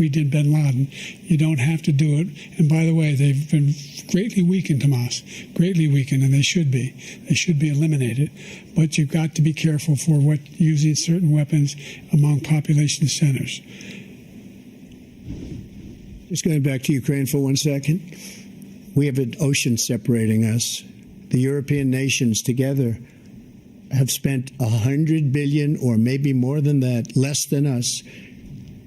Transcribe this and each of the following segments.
we did bin Laden. You don't have to do it. And by the way, they've been greatly weakened, Hamas, greatly weakened, and they should be. They should be eliminated. But you've got to be careful for using certain weapons among population centers. Just going back to Ukraine for 1 second. We have an ocean separating us. The European nations together have spent $100 billion, or maybe more than that, less than us.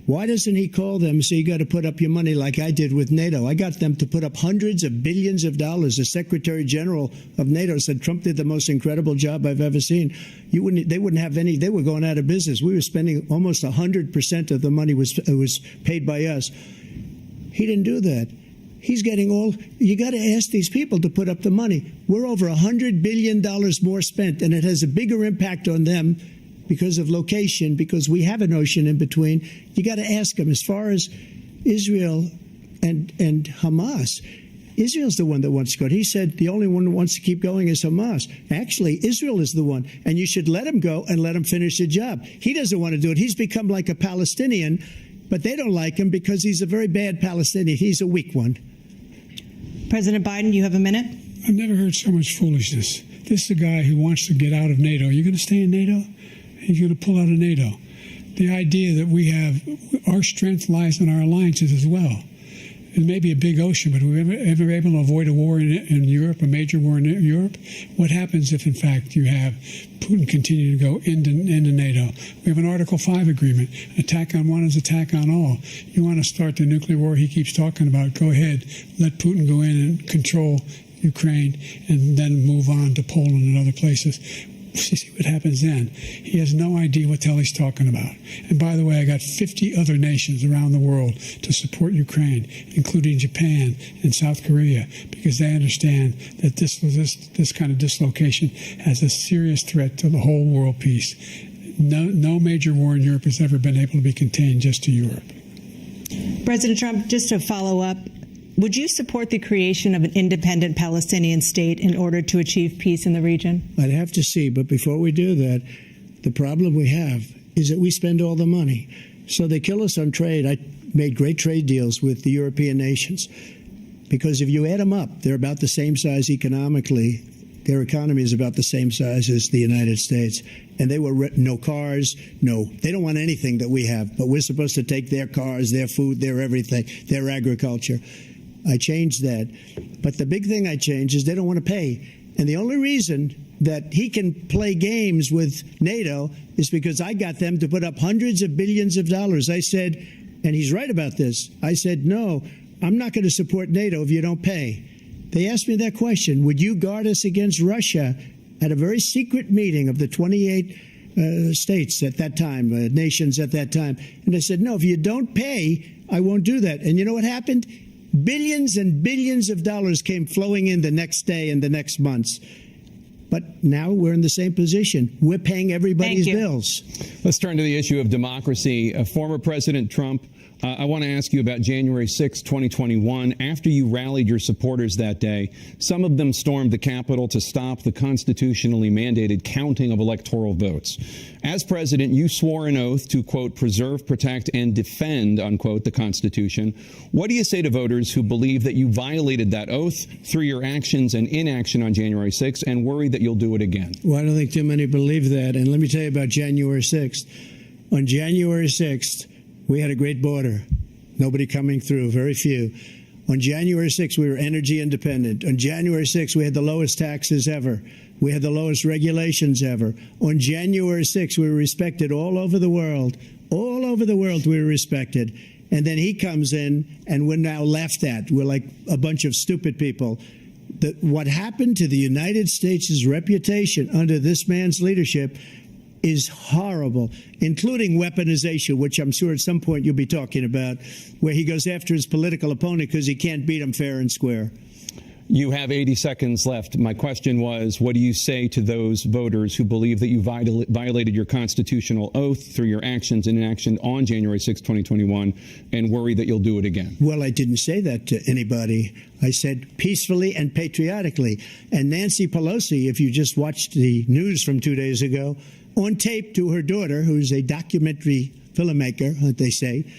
Why doesn't he call them and say, you got to put up your money like I did with NATO? I got them to put up hundreds of billions of dollars. The Secretary General of NATO said Trump did the most incredible job I've ever seen. They wouldn't have any. They were going out of business. We were spending almost 100% of the money was paid by us. He didn't do that. He's getting all. You got to ask these people to put up the money. We're over $100 billion more spent, and it has a bigger impact on them because of location, because we have an ocean in between. You got to ask them. As far as Israel and Hamas, Israel's the one that wants to go. He said the only one who wants to keep going is Hamas. Actually, Israel is the one, and you should let him go and let him finish the job. He doesn't want to do it. He's become like a Palestinian, but they don't like him because he's a very bad Palestinian. He's a weak one. President Biden, you have a minute. I've never heard so much foolishness. This is a guy who wants to get out of NATO. You're going to stay in NATO? He's going to pull out of NATO. The idea that we have our strength lies in our alliances as well. It may be a big ocean, but are we ever able to avoid a war in Europe, a major war in Europe? What happens if, in fact, you have Putin continue to go into NATO? We have an Article 5 agreement. Attack on one is attack on all. You want to start the nuclear war he keeps talking about, go ahead. Let Putin go in and control Ukraine and then move on to Poland and other places. See what happens then. He has no idea what the hell he's talking about. And by the way, I got 50 other nations around the world to support Ukraine, including Japan and South Korea, because they understand that this kind of dislocation has a serious threat to the whole world peace. No major war in Europe has ever been able to be contained just to Europe. President Trump, just to follow up, would you support the creation of an independent Palestinian state in order to achieve peace in the region? I'd have to see. But before we do that, the problem we have is that we spend all the money. So they kill us on trade. I made great trade deals with the European nations because if you add them up, they're about the same size economically. Their economy is about the same size as the United States. And they were no cars, they don't want anything that we have. But we're supposed to take their cars, their food, their everything, their agriculture. I changed that. But the big thing I changed is they don't want to pay. And the only reason that he can play games with NATO is because I got them to put up hundreds of billions of dollars. I said, and he's right about this, I said, no, I'm not going to support NATO if you don't pay. They asked me that question, would you guard us against Russia, at a very secret meeting of the 28 states at that time, nations at that time. And I said, no, if you don't pay, I won't do that. And you know what happened? Billions and billions of dollars came flowing in the next day and the next months. But now we're in the same position. We're paying everybody's bills. Let's turn to the issue of democracy. Former President Trump, I want to ask you about January 6, 2021. After you rallied your supporters that day, some of them stormed the Capitol to stop the constitutionally mandated counting of electoral votes. As president, you swore an oath to, quote, preserve, protect, and defend, unquote, the Constitution. What do you say to voters who believe that you violated that oath through your actions and inaction on January 6th and worry that you'll do it again? Well, I don't think too many believe that. And let me tell you about January 6th. On January 6th, we had a great border. Nobody coming through, very few. On January 6th, we were energy independent. On January 6th, we had the lowest taxes ever. We had the lowest regulations ever. On January 6th, we were respected all over the world. All over the world, we were respected. And then he comes in, and we're now laughed at. We're like a bunch of stupid people. What happened to the United States' reputation under this man's leadership is horrible, including weaponization, which I'm sure at some point you'll be talking about, where he goes after his political opponent because he can't beat him fair and square. You have 80 seconds left. My question was, what do you say to those voters who believe that you violated your constitutional oath through your actions and inaction on January 6, 2021, and worry that you'll do it again? Well, I didn't say that to anybody. I said peacefully and patriotically. And Nancy Pelosi, if you just watched the news from 2 days ago, on tape to her daughter, who's a documentary filmmaker, they say,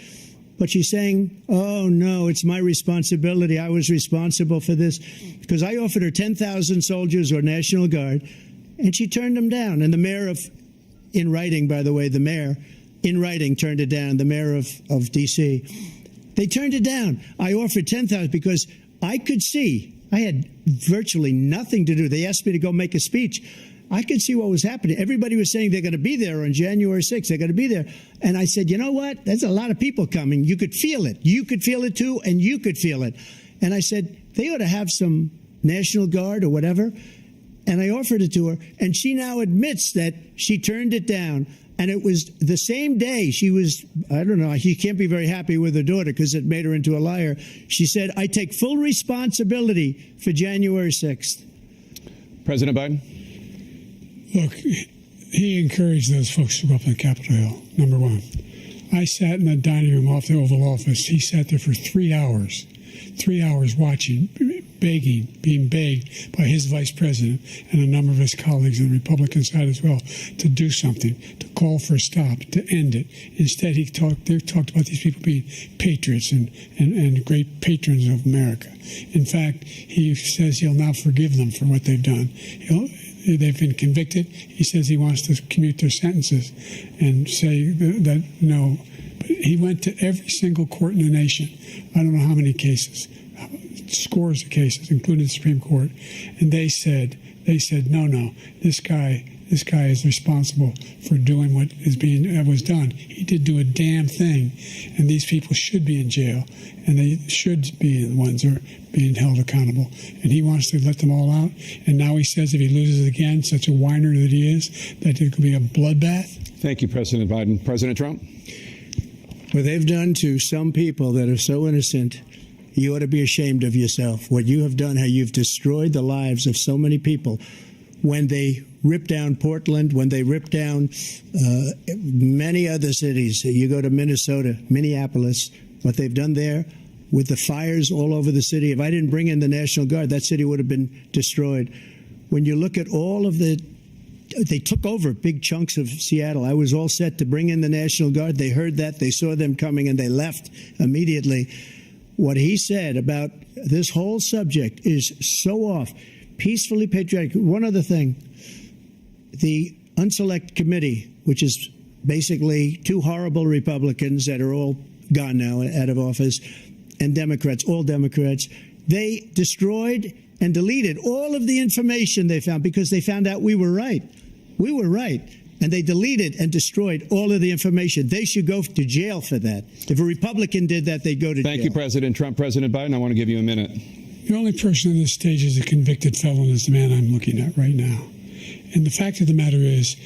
But she's saying, oh, no, it's my responsibility. I was responsible for this. Because I offered her 10,000 soldiers or National Guard, and she turned them down. And the mayor in writing, by the way, the mayor, in writing, turned it down, the mayor of D.C. They turned it down. I offered 10,000 because I could see, I had virtually nothing to do. They asked me to go make a speech. I could see what was happening. Everybody was saying they're going to be there on January 6th. They're going to be there. And I said, you know what? There's a lot of people coming. You could feel it. You could feel it, too, and you could feel it. And I said, they ought to have some National Guard or whatever. And I offered it to her. And she now admits that she turned it down. And it was the same day she was, I don't know, she can't be very happy with her daughter because it made her into a liar. She said, I take full responsibility for January 6th. President Biden? Look, he encouraged those folks to go up on Capitol Hill, number one. I sat in the dining room off the Oval Office. He sat there for 3 hours watching, begging, being begged by his vice president and a number of his colleagues on the Republican side as well to do something, to call for a stop, to end it. Instead, they talked about these people being patriots and great patrons of America. In fact, he says he'll now forgive them for what they've done. They've been convicted. He says he wants to commute their sentences and say that no. But he went to every single court in the nation. I don't know how many cases, scores of cases, including the Supreme Court, and they said no, this guy is responsible for doing what was done. He did do a damn thing, and these people should be in jail, and they should be the ones who are being held accountable. And he wants to let them all out. And now he says if he loses again, such a whiner that he is, that it could be a bloodbath. Thank you, President Biden. President Trump? What they've done to some people that are so innocent, you ought to be ashamed of yourself. What you have done, how you've destroyed the lives of so many people. When they ripped down Portland, when they ripped down many other cities, you go to Minnesota, Minneapolis, what they've done there with the fires all over the city. If I didn't bring in the National Guard, that city would have been destroyed. When you look at all of they took over big chunks of Seattle. I was all set to bring in the National Guard. They heard that. They saw them coming, and they left immediately. What he said about this whole subject is so off. Peacefully patriotic. One other thing. The Unselect Committee, which is basically two horrible Republicans that are all gone now, out of office, and Democrats, all Democrats, they destroyed and deleted all of the information they found because they found out we were right. We were right. And they deleted and destroyed all of the information. They should go to jail for that. If a Republican did that, they'd go to jail. Thank you, President Trump. President Biden, I want to give you a minute. The only person on this stage is a convicted felon is the man I'm looking at right now. And the fact of the matter is,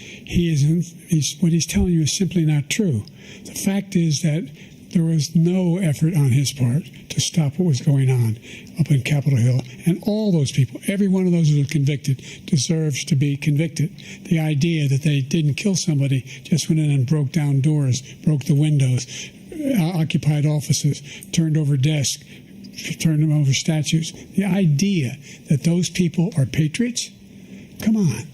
what he's telling you is simply not true. The fact is that there was no effort on his part to stop what was going on up in Capitol Hill. And all those people, every one of those who were convicted, deserves to be convicted. The idea that they didn't kill somebody, just went in and broke down doors, broke the windows, occupied offices, turned over desks, turned them over statues. The idea that those people are patriots? Come on.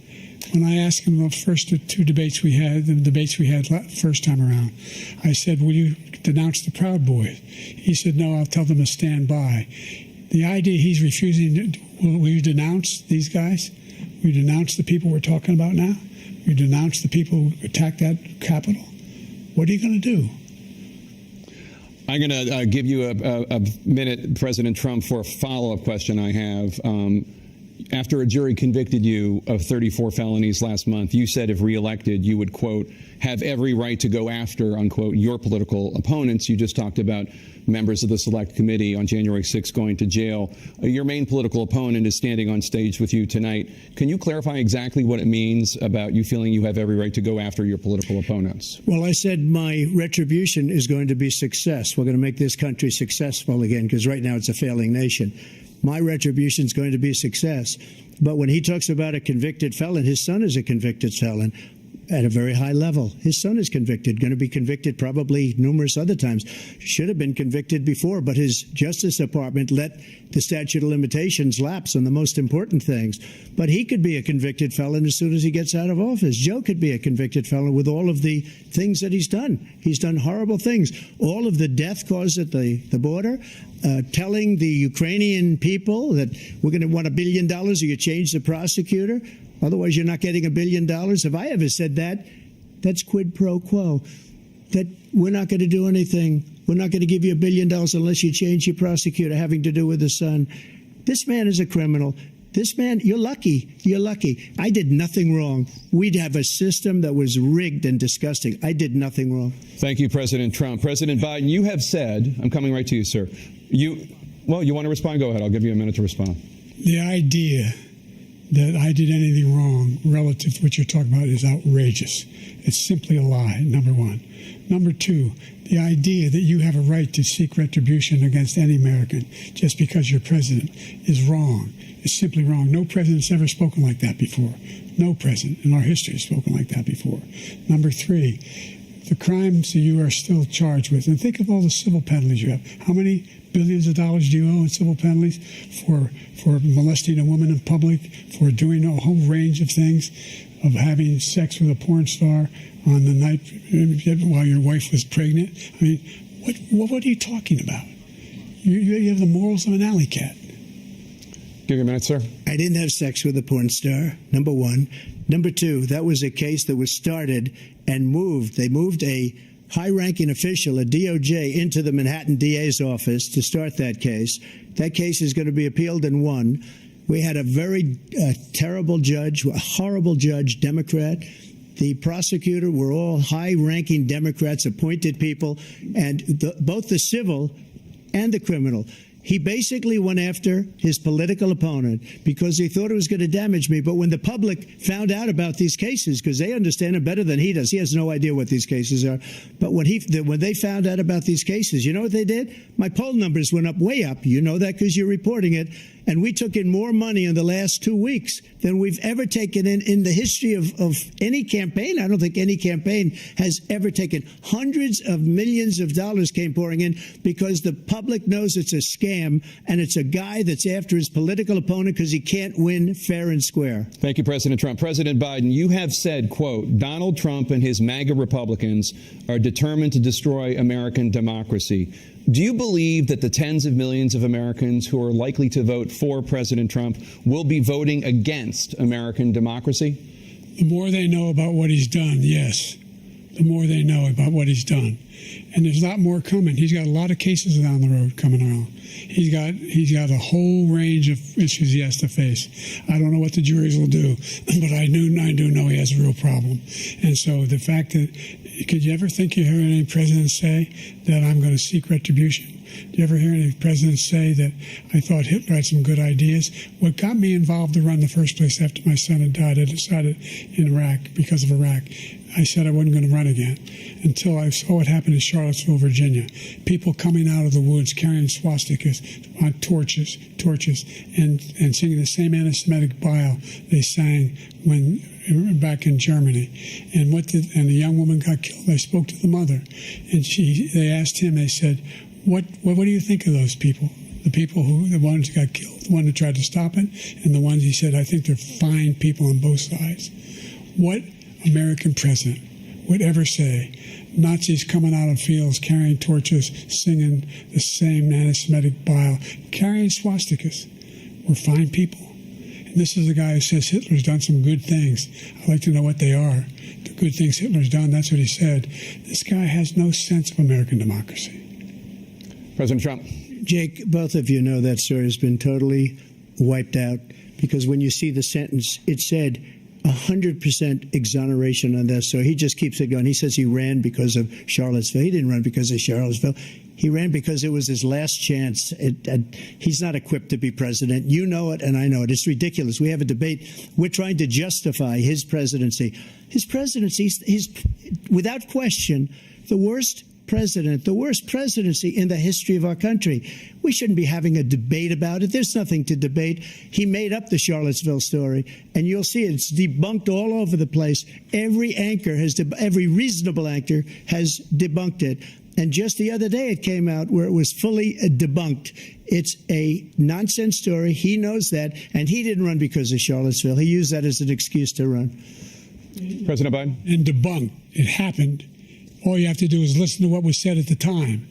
When I asked him the first two debates we had, first time around, I said, will you denounce the Proud Boys? He said, no, I'll tell them to stand by. The idea he's refusing, will you denounce these guys? Will you denounce the people we're talking about now? Will you denounce the people who attacked that Capitol? What are you going to do? I'm going to give you a minute, President Trump, for a follow-up question I have. After a jury convicted you of 34 felonies last month, you said if reelected, you would, quote, have every right to go after, unquote, your political opponents. You just talked about members of the Select Committee on January 6th going to jail. Your main political opponent is standing on stage with you tonight. Can you clarify exactly what it means about you feeling you have every right to go after your political opponents? Well, I said my retribution is going to be success. We're going to make this country successful again, because right now it's a failing nation. My retribution is going to be success. But when he talks about a convicted felon, his son is a convicted felon. at a very high level. His son is convicted, going to be convicted probably numerous other times. Should have been convicted before, but his Justice Department let the statute of limitations lapse on the most important things. But he could be a convicted felon as soon as he gets out of office. Joe could be a convicted felon with all of the things that he's done. He's done horrible things. All of the death caused at the border, telling the Ukrainian people that we're going to want $1 billion or you change the prosecutor. Otherwise, you're not getting $1 billion. If I ever said that, that's quid pro quo. That we're not going to do anything. We're not going to give you $1 billion unless you change your prosecutor having to do with the son. This man is a criminal. This man, you're lucky. You're lucky. I did nothing wrong. We'd have a system that was rigged and disgusting. I did nothing wrong. Thank you, President Trump. President Biden, you have said, I'm coming right to you, sir. You want to respond? Go ahead. I'll give you a minute to respond. The idea that I did anything wrong relative to what you're talking about is outrageous. It's simply a lie, number one. Number two, the idea that you have a right to seek retribution against any American just because you're president is wrong. It's simply wrong. No president's ever spoken like that before. No president in our history has spoken like that before. Number three, the crimes that you are still charged with, and think of all the civil penalties you have. How many billions of dollars do you owe in civil penalties for molesting a woman in public, for doing a whole range of things, of having sex with a porn star on the night while your wife was pregnant? I mean, what are you talking about? You have the morals of an alley cat. Give you a minute, sir. I didn't have sex with a porn star, number one. Number two, that was a case that was started and moved. They moved a high-ranking official, a DOJ, into the Manhattan DA's office to start that case. That case is going to be appealed and won. We had a very terrible judge, a horrible judge, Democrat. The prosecutor were all high-ranking Democrats, appointed people, and both the civil and the criminal. He basically went after his political opponent because he thought it was going to damage me. But when the public found out about these cases, because they understand it better than he does, he has no idea what these cases are. But when they found out about these cases, you know what they did? My poll numbers went up, way up. You know that because you're reporting it. And we took in more money in the last 2 weeks than we've ever taken in the history of any campaign. I don't think any campaign has ever taken. Hundreds of millions of dollars came pouring in because the public knows it's a scam and it's a guy that's after his political opponent because he can't win fair and square. Thank you, President Trump. President Biden, you have said, quote, Donald Trump and his MAGA Republicans are determined to destroy American democracy. Do you believe that the tens of millions of Americans who are likely to vote for President Trump will be voting against American democracy? The more they know about what he's done, yes. The more they know about what he's done. And there's a lot more coming. He's got a lot of cases down the road coming around. He's got a whole range of issues he has to face. I don't know what the juries will do, but I do know he has a real problem. And so the fact that, could you ever think you heard any president say that I'm going to seek retribution? Do you ever hear any president say that I thought Hitler had some good ideas? What got me involved to run in the first place after my son had died, I decided in Iraq, because of Iraq, I said I wasn't going to run again until I saw what happened in Charlottesville, Virginia. People coming out of the woods carrying swastikas on torches, and singing the same anti-Semitic bile they sang when back in Germany. And the young woman got killed. I spoke to the mother, and they asked him. They said, "What do you think of those people? The ones who got killed, the one who tried to stop it, and the ones," he said, "I think they're fine people on both sides." What American president would ever say Nazis coming out of fields carrying torches, singing the same anti-Semitic bile, carrying swastikas were fine people? And this is the guy who says Hitler's done some good things. I'd like to know what they are. The good things Hitler's done, that's what he said. This guy has no sense of American democracy. President Trump. Jake, both of you know that story has been totally wiped out because when you see the sentence, it said 100% exoneration on this. So he just keeps it going. He says he ran because of Charlottesville. He didn't run because of Charlottesville. He ran because it was his last chance. He's not equipped to be president. You know it, and I know it. It's ridiculous. We have a debate. We're trying to justify his presidency. His presidency is, without question, the worst president, the worst presidency in the history of our country. We shouldn't be having a debate about it. There's nothing to debate. He made up the Charlottesville story, and you'll see it's debunked all over the place. Every anchor every reasonable anchor has debunked it. And just the other day, it came out where it was fully debunked. It's a nonsense story. He knows that, and he didn't run because of Charlottesville. He used that as an excuse to run. President Biden? And debunked. It happened. All you have to do is listen to what was said at the time.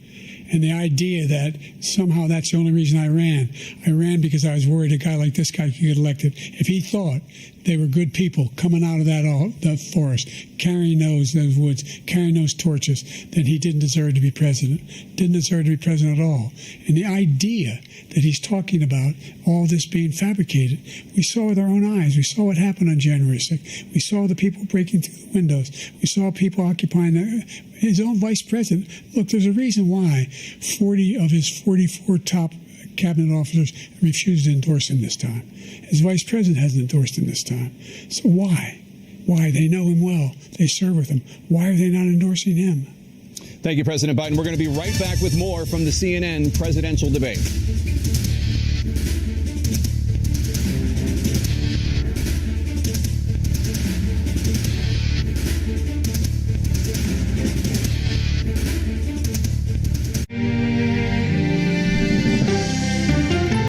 And the idea that somehow that's the only reason I ran because I was worried a guy like this guy could get elected. If he thought they were good people coming out of that forest, carrying those woods, carrying those torches, then he didn't deserve to be president. Didn't deserve to be president at all. And the idea that he's talking about all this being fabricated, we saw with our own eyes. We saw what happened on January 6th. We saw the people breaking through the windows. We saw people occupying his own vice president. Look, there's a reason why 40 of his 44 top cabinet officers refused to endorse him this time. His vice president hasn't endorsed him this time. So why? Why? They know him well. They serve with him. Why are they not endorsing him? Thank you, President Biden. We're going to be right back with more from the CNN presidential debate.